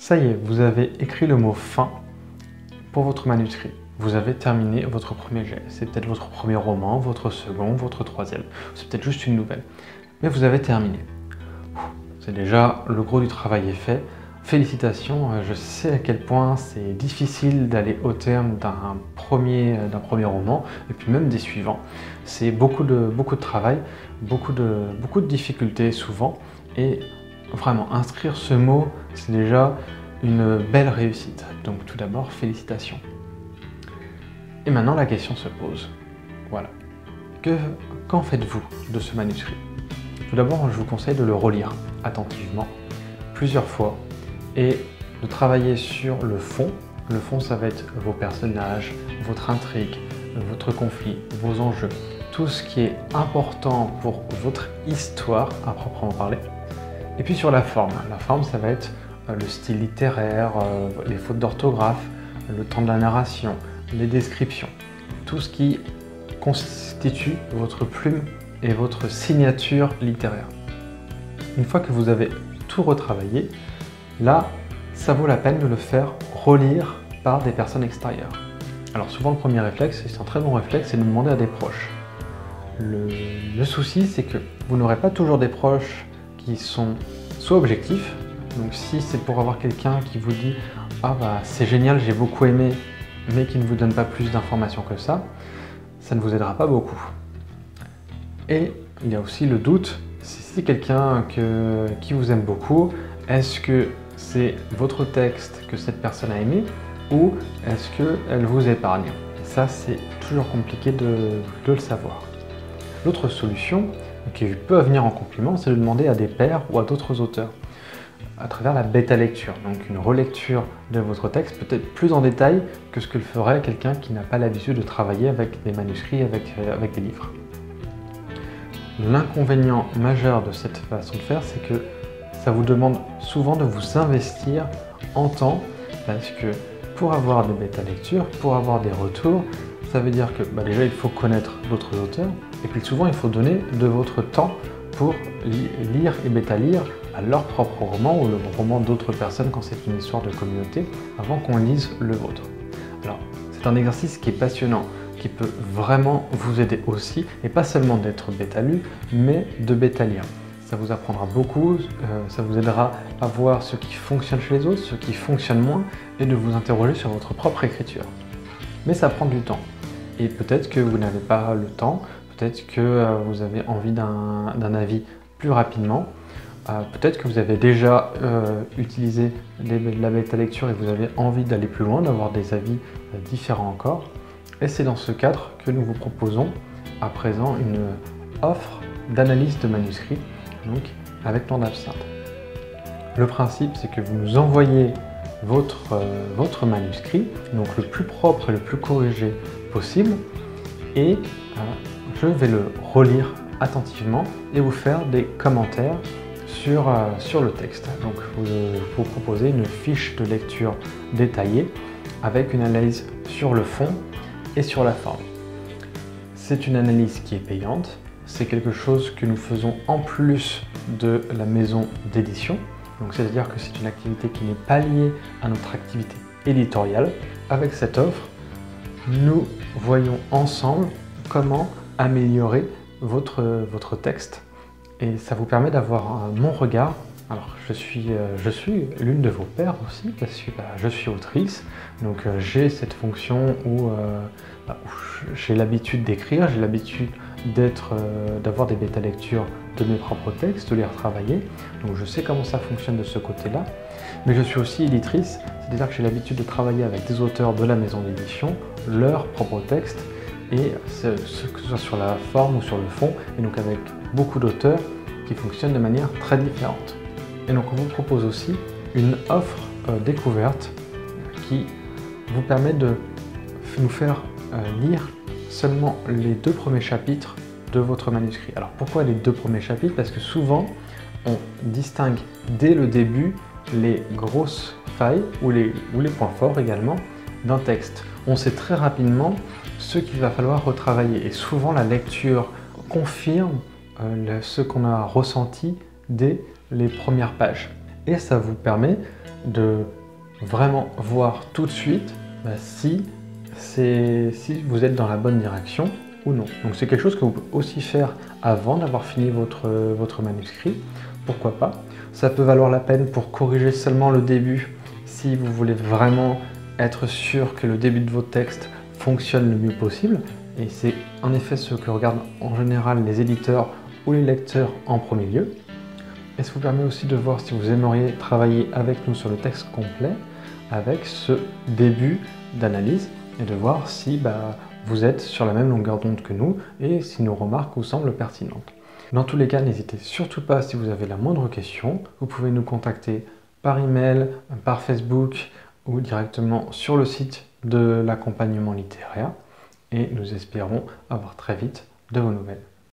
Ça y est, vous avez écrit le mot fin pour votre manuscrit. Vous avez terminé votre premier jet. C'est peut-être votre premier roman, votre second, votre troisième. C'est peut-être juste une nouvelle. Mais vous avez terminé. C'est déjà le gros du travail est fait. Félicitations, je sais à quel point c'est difficile d'aller au terme d'un premier roman et puis même des suivants. C'est beaucoup de travail, beaucoup de difficultés souvent et vraiment inscrire ce mot, c'est déjà une belle réussite. Donc tout d'abord, félicitations. Et maintenant la question se pose. Voilà. Qu'en faites-vous de ce manuscrit? Tout d'abord, je vous conseille de le relire attentivement, plusieurs fois, et de travailler sur le fond. Le fond, ça va être vos personnages, votre intrigue, votre conflit, vos enjeux, tout ce qui est important pour votre histoire à proprement parler. Et puis sur la forme, ça va être le style littéraire, les fautes d'orthographe, le temps de la narration, les descriptions, tout ce qui constitue votre plume et votre signature littéraire. Une fois que vous avez tout retravaillé, là, ça vaut la peine de le faire relire par des personnes extérieures. Alors souvent le premier réflexe, et c'est un très bon réflexe, c'est de demander à des proches. Le souci, c'est que vous n'aurez pas toujours des proches qui sont soit objectifs, donc si c'est pour avoir quelqu'un qui vous dit « Ah bah c'est génial, j'ai beaucoup aimé », mais qui ne vous donne pas plus d'informations que ça ne vous aidera pas beaucoup. Et il y a aussi le doute, si c'est quelqu'un qui vous aime beaucoup, est-ce que c'est votre texte que cette personne a aimé ou est-ce qu'elle vous épargne? Et ça, c'est toujours compliqué de le savoir. L'autre solution, qui peut venir en complément, c'est de demander à des pairs ou à d'autres auteurs à travers la bêta-lecture, donc une relecture de votre texte, peut-être plus en détail que ce que le ferait quelqu'un qui n'a pas l'habitude de travailler avec des manuscrits, avec des livres. L'inconvénient majeur de cette façon de faire, c'est que ça vous demande souvent de vous investir en temps, parce que pour avoir des bêta-lectures, pour avoir des retours, ça veut dire que déjà il faut connaître d'autres auteurs, et puis souvent il faut donner de votre temps pour lire et bêta-lire leur propre roman ou le roman d'autres personnes quand c'est une histoire de communauté, avant qu'on lise le vôtre. Alors, c'est un exercice qui est passionnant, qui peut vraiment vous aider aussi, et pas seulement d'être bêta-lu, mais de bêta-lire. Ça vous apprendra beaucoup, ça vous aidera à voir ce qui fonctionne chez les autres, ce qui fonctionne moins, et de vous interroger sur votre propre écriture. Mais ça prend du temps. Et peut-être que vous n'avez pas le temps, peut-être que vous avez envie d'un avis plus rapidement, peut-être que vous avez déjà utilisé la bêta-lecture et vous avez envie d'aller plus loin, d'avoir des avis différents encore. Et c'est dans ce cadre que nous vous proposons à présent une offre d'analyse de manuscrits, donc avec Plan d'Absinthe. Le principe, c'est que vous nous envoyez votre manuscrit, donc le plus propre et le plus corrigé possible, et je vais le relire attentivement et vous faire des commentaires sur le texte. Donc vous proposez une fiche de lecture détaillée avec une analyse sur le fond et sur la forme. C'est une analyse qui est payante, c'est quelque chose que nous faisons en plus de la maison d'édition, donc c'est-à-dire que c'est une activité qui n'est pas liée à notre activité éditoriale. Avec cette offre, nous voyons ensemble comment améliorer votre texte. Et ça vous permet d'avoir mon regard. Alors, je suis l'une de vos pairs aussi, parce que je suis autrice, donc j'ai cette fonction où j'ai l'habitude d'écrire, j'ai l'habitude d'avoir des bêta-lectures de mes propres textes, de les retravailler, donc je sais comment ça fonctionne de ce côté-là. Mais je suis aussi éditrice, c'est-à-dire que j'ai l'habitude de travailler avec des auteurs de la maison d'édition, leurs propres textes, et que ce soit sur la forme ou sur le fond, et donc avec beaucoup d'auteurs qui fonctionnent de manière très différente. Et donc on vous propose aussi une offre découverte qui vous permet de nous faire lire seulement les 2 premiers chapitres de votre manuscrit. Alors pourquoi les 2 premiers chapitres? Parce que souvent on distingue dès le début les grosses failles ou les points forts également d'un texte. On sait très rapidement ce qu'il va falloir retravailler et souvent la lecture confirme ce qu'on a ressenti dès les premières pages. Et ça vous permet de vraiment voir tout de suite si vous êtes dans la bonne direction ou non. Donc c'est quelque chose que vous pouvez aussi faire avant d'avoir fini votre manuscrit. Pourquoi pas? Ça peut valoir la peine pour corriger seulement le début si vous voulez vraiment être sûr que le début de votre texte fonctionne le mieux possible. Et c'est en effet ce que regardent en général les éditeurs ou les lecteurs en premier lieu. Et ça vous permet aussi de voir si vous aimeriez travailler avec nous sur le texte complet avec ce début d'analyse et de voir si vous êtes sur la même longueur d'onde que nous et si nos remarques vous semblent pertinentes. Dans tous les cas, n'hésitez surtout pas si vous avez la moindre question. Vous pouvez nous contacter par email, par Facebook ou directement sur le site de l'accompagnement littéraire et nous espérons avoir très vite de vos nouvelles.